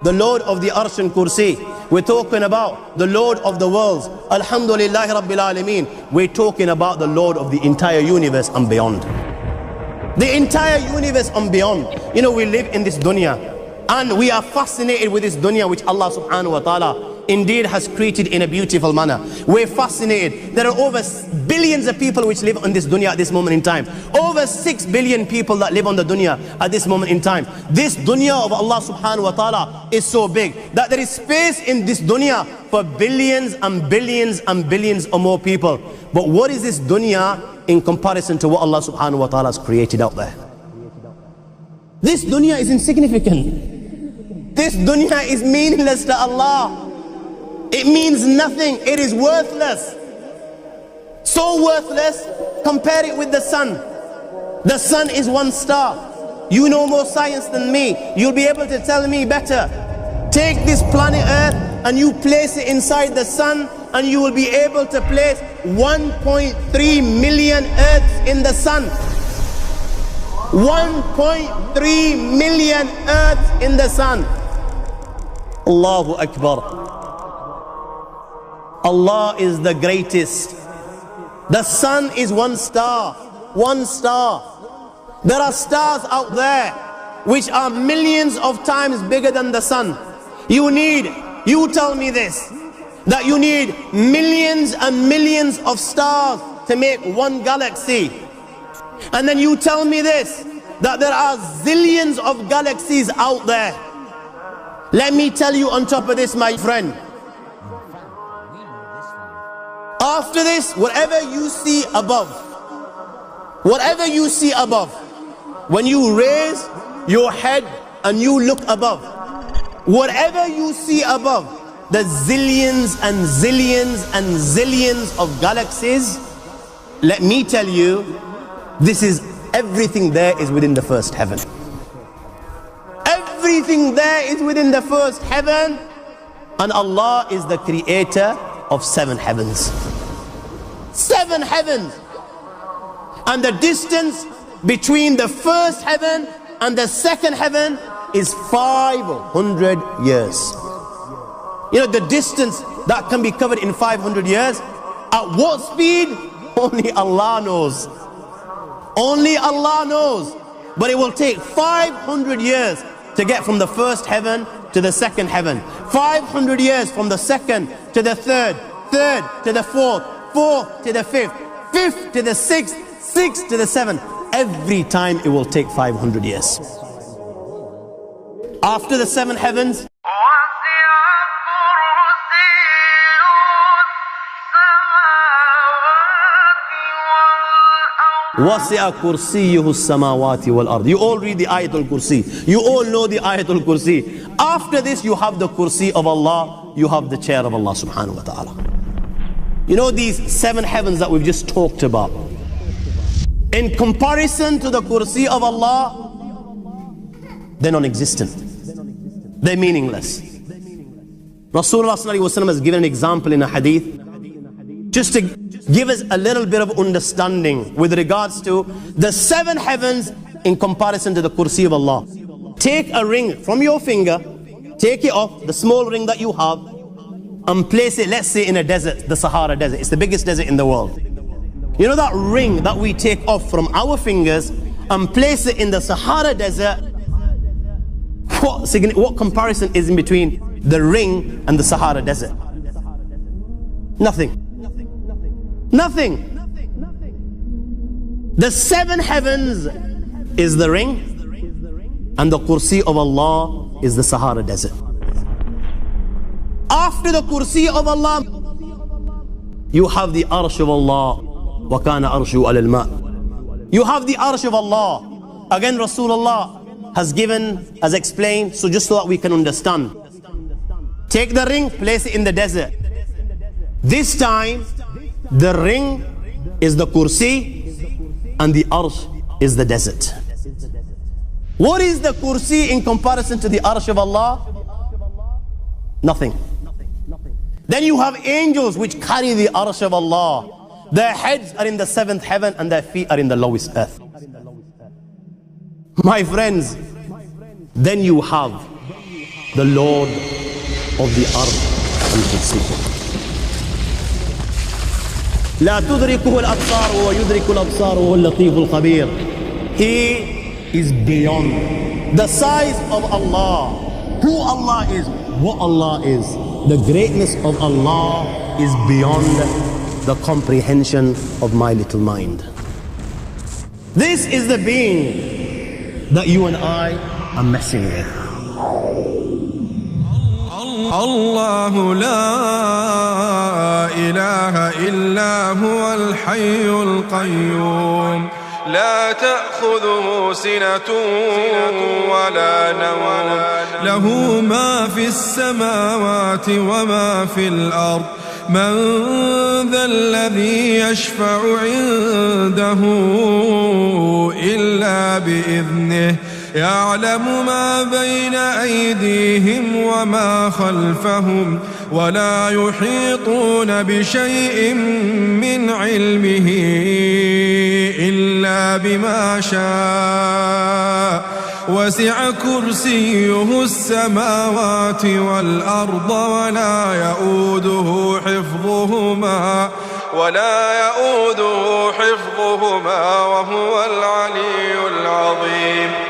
the Lord of the Arsh and Kursi. We're talking about the Lord of the worlds. Alhamdulillah Rabbil Alameen. We're talking about the Lord of the entire universe and beyond. The entire universe and beyond. You know, we live in this dunya and we are fascinated with this dunya which Allah subhanahu wa ta'ala indeed has created in a beautiful manner. We're fascinated. There are over billions of people which live on this dunya at this moment in time. Over 6 billion people that live on the dunya at this moment in time. This dunya of Allah subhanahu wa ta'ala is so big that there is space in this dunya for billions and billions and billions or more people. But what is this dunya in comparison to what Allah subhanahu wa ta'ala has created out there? This dunya is insignificant. This dunya is meaningless to Allah. It means nothing. It is worthless. So worthless, compare it with the sun. The sun is one star. You know more science than me. You'll be able to tell me better. Take this planet Earth and you place it inside the sun, and you will be able to place 1.3 million Earths in the sun. 1.3 million Earths in the sun. Allahu Akbar. Allah is the greatest. The sun is one star. One star. There are stars out there which are millions of times bigger than the sun. You tell me this, that you need millions and millions of stars to make one galaxy. And then you tell me this, that there are zillions of galaxies out there. Let me tell you on top of this, my friend, after this, whatever you see above, when you raise your head and you look above, whatever you see above, the zillions and zillions and zillions of galaxies, let me tell you, this is everything there is within the first heaven. Everything there is within the first heaven, and Allah is the creator of 7 heavens. 7 heavens. And the distance between the first heaven and the second heaven is 500 years. You know, the distance that can be covered in 500 years, at what speed? Only Allah knows. Only Allah knows. But it will take 500 years to get from the first heaven to the second heaven. 500 years from the second to the third, third to the fourth, fourth to the fifth, fifth to the sixth, sixth to the seventh. Every time it will take 500 years. After the 7 heavens, وَسِعَ كُرْسِيُّهُ السَّمَاوَاتِ وَالْأَرْضِ. You all read the Ayatul Kursi. You all know the Ayatul Kursi. After this, you have the Kursi of Allah. You have the chair of Allah subhanahu wa ta'ala. You know these 7 heavens that we've just talked about, in comparison to the Kursi of Allah, they're non-existent. They're meaningless. Rasulullah sallallahu alaihi wasallam has given an example in a hadith, just to give us a little bit of understanding with regards to the 7 heavens in comparison to the Kursi of Allah. Take a ring from your finger, take it off, the small ring that you have, and place it, let's say, in a desert, the Sahara Desert. It's the biggest desert in the world. You know that ring that we take off from our fingers and place it in the Sahara Desert? What comparison is in between the ring and the Sahara Desert? Nothing. Nothing. The 7 heavens is the ring, and the Kursi of Allah is the Sahara Desert. After the Kursi of Allah, you have the Arsh of Allah. وَكَانَ أَرْشُهُ عَلَى الْمَاءِ. You have the Arsh of Allah. Again, Rasulullah has explained, so just so that we can understand. Take the ring, place it in the desert. This time, the ring is the Kursi and the Arsh is the desert. What is the Kursi in comparison to the Arsh of Allah? Nothing. Then you have angels which carry the Arsh of Allah. Their heads are in the 7th heaven and their feet are in the lowest earth. My friends, then you have the Lord of the earth and kursiyyuh. لا تدركه الأبصار وهو يدرك الأبصار وهو اللطيف الخبير. He is beyond the size of Allah, who Allah is, what Allah is. The greatness of Allah is beyond the comprehension of my little mind. This is the being that you and I are messing with. الله لا إله إلا هو الحي القيوم لا تأخذه سنة ولا نوم له ما في السماوات وما في الأرض من ذا الذي يشفع عنده إلا بإذنه يعلم ما بين أيديهم وما خلفهم ولا يحيطون بشيء من علمه إلا بما شاء وسع كرسيه السماوات والأرض ولا يؤوده حفظهما وهو العلي العظيم.